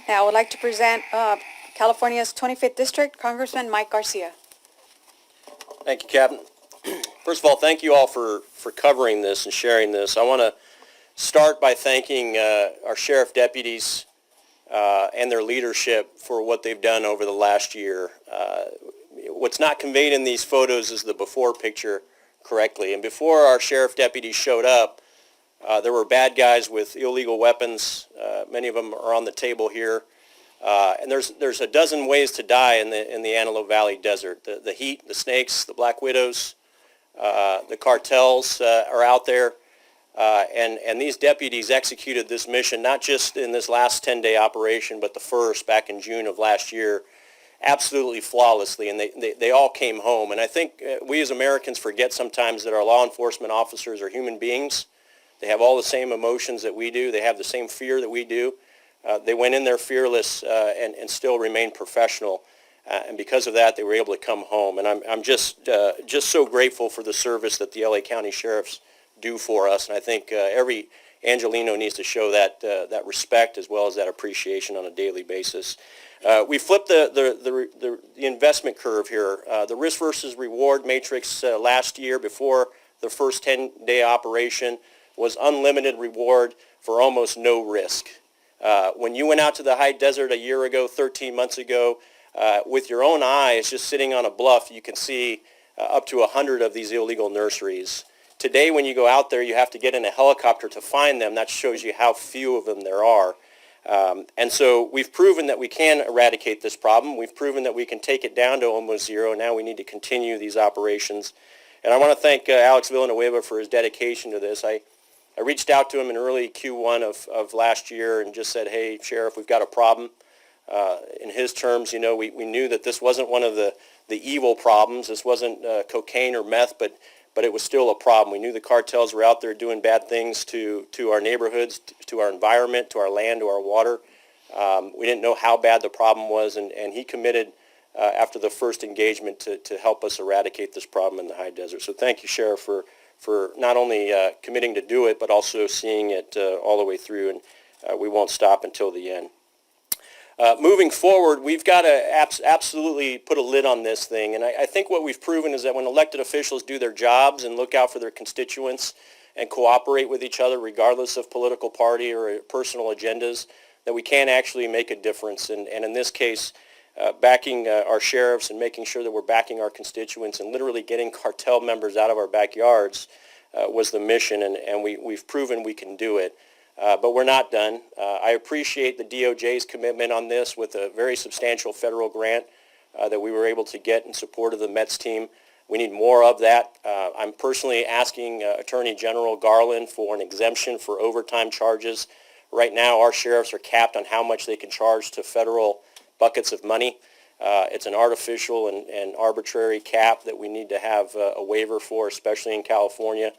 Now I would like to present California's 25th District, Congressman Mike Garcia. Thank you, Captain. First of all, thank you all for covering this and sharing this. I want to start by thanking our sheriff deputies and their leadership for what they've done over the last year. What's not conveyed in these photos is the before picture correctly. And before our sheriff deputies showed up, there were bad guys with illegal weapons. Many of them are on the table here. And there's a dozen ways to die in the Antelope Valley Desert. The heat, the snakes, the black widows, the cartels are out there. And these deputies executed this mission, not just in this last 10-day operation, but the first back in June of last year, absolutely flawlessly. And they all came home. And I think we as Americans forget sometimes that our law enforcement officers are human beings. They have all the same emotions that we do. They have the same fear that we do. They went in there fearless and still remained professional. And because of that, they were able to come home. And I'm just so grateful for the service that the LA County Sheriffs do for us. And I think every Angelino needs to show that respect as well as that appreciation on a daily basis. We flipped the investment curve here. The risk versus reward matrix last year before the first 10-day operation was unlimited reward for almost no risk. When you went out to the high desert a year ago, 13 months ago, with your own eyes, just sitting on a bluff, you can see up to 100 of these illegal nurseries. Today, when you go out there, you have to get in a helicopter to find them. That shows you how few of them there are. And so we've proven that we can eradicate this problem. We've proven that we can take it down to almost zero. Now we need to continue these operations. And I want to thank Alex Villanueva for his dedication to this. I reached out to him in early Q1 of last year and just said, hey, Sheriff, we've got a problem. In his terms, you know, we knew that this wasn't one of the evil problems. This wasn't cocaine or meth, but it was still a problem. We knew the cartels were out there doing bad things to our neighborhoods, to our environment, to our land, to our water. We didn't know how bad the problem was, and he committed after the first engagement to help us eradicate this problem in the high desert. So thank you, Sheriff, for not only committing to do it, but also seeing it all the way through, and we won't stop until the end. Moving forward, we've got to absolutely put a lid on this thing, and I think what we've proven is that when elected officials do their jobs and look out for their constituents and cooperate with each other regardless of political party or personal agendas, that we can actually make a difference. And in this case, backing our sheriffs and making sure that we're backing our constituents and literally getting cartel members out of our backyards was the mission, and we've proven we can do it. But we're not done. I appreciate the DOJ's commitment on this with a very substantial federal grant that we were able to get in support of the METS team. We need more of that. I'm personally asking Attorney General Garland for an exemption for overtime charges. Right now, our sheriffs are capped on how much they can charge to federal buckets of money. It's an artificial and arbitrary cap that we need to have a waiver for, especially in California,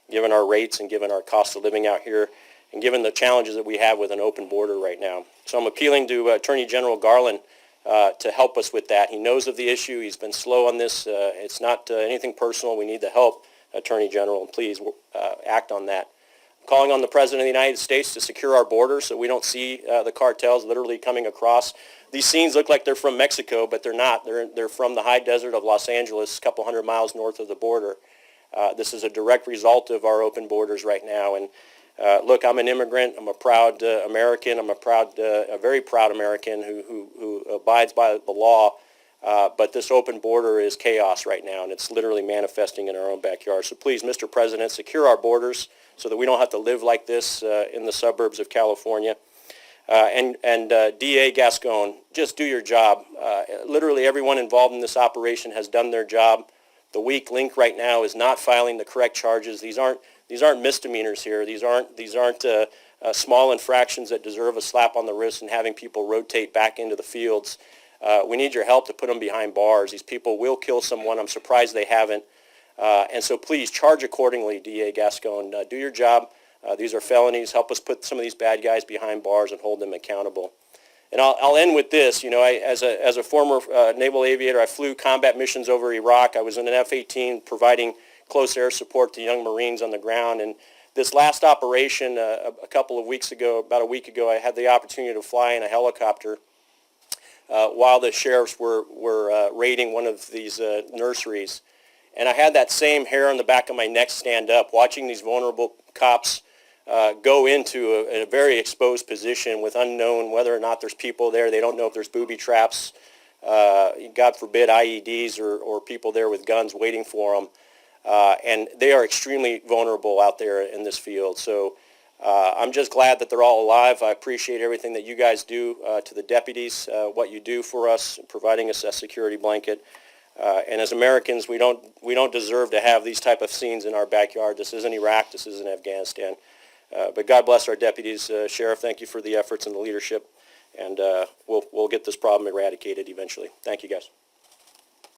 given our rates and given our cost of living out here, and given the challenges that we have with an open border right now. So I'm appealing to Attorney General Garland to help us with that. He knows of the issue. He's been slow on this. It's not anything personal. We need the help, Attorney General, and please act on that. I'm calling on the President of the United States to secure our borders so we don't see the cartels literally coming across. These scenes look like they're from Mexico, but they're not. They're from the high desert of Los Angeles, a couple hundred miles north of the border. This is a direct result of our open borders right now. And look, I'm an immigrant. I'm a proud American. I'm a very proud American who abides by the law. But this open border is chaos right now, and it's literally manifesting in our own backyard. So please, Mr. President, secure our borders so that we don't have to live like this in the suburbs of California. And DA Gascon, just do your job. Literally everyone involved in this operation has done their job. The weak link right now is not filing the correct charges. These aren't misdemeanors here. These aren't small infractions that deserve a slap on the wrist and having people rotate back into the fields. We need your help to put them behind bars. These people will kill someone. I'm surprised they haven't. And so please charge accordingly, DA Gascon. Do your job. These are felonies. Help us put some of these bad guys behind bars and hold them accountable. And I'll end with this. You know, as a former naval aviator, I flew combat missions over Iraq. I was in an F-18 providing close air support to young Marines on the ground. And This last operation, a couple of weeks ago, about a week ago, I had the opportunity to fly in a helicopter while the sheriffs were raiding one of these nurseries. And I had that same hair on the back of my neck stand up, watching these vulnerable cops go into a very exposed position with unknown whether or not there's people there. They don't know if there's booby traps, God forbid IEDs or people there with guns waiting for them. And they are extremely vulnerable out there in this field. So I'm just glad that they're all alive. I appreciate everything that you guys do to the deputies, what you do for us, providing us a security blanket. And as Americans, we don't deserve to have these type of scenes in our backyard. This isn't Iraq. This isn't Afghanistan. But God bless our deputies. Sheriff, thank you for the efforts and the leadership. And we'll get this problem eradicated eventually. Thank you, guys.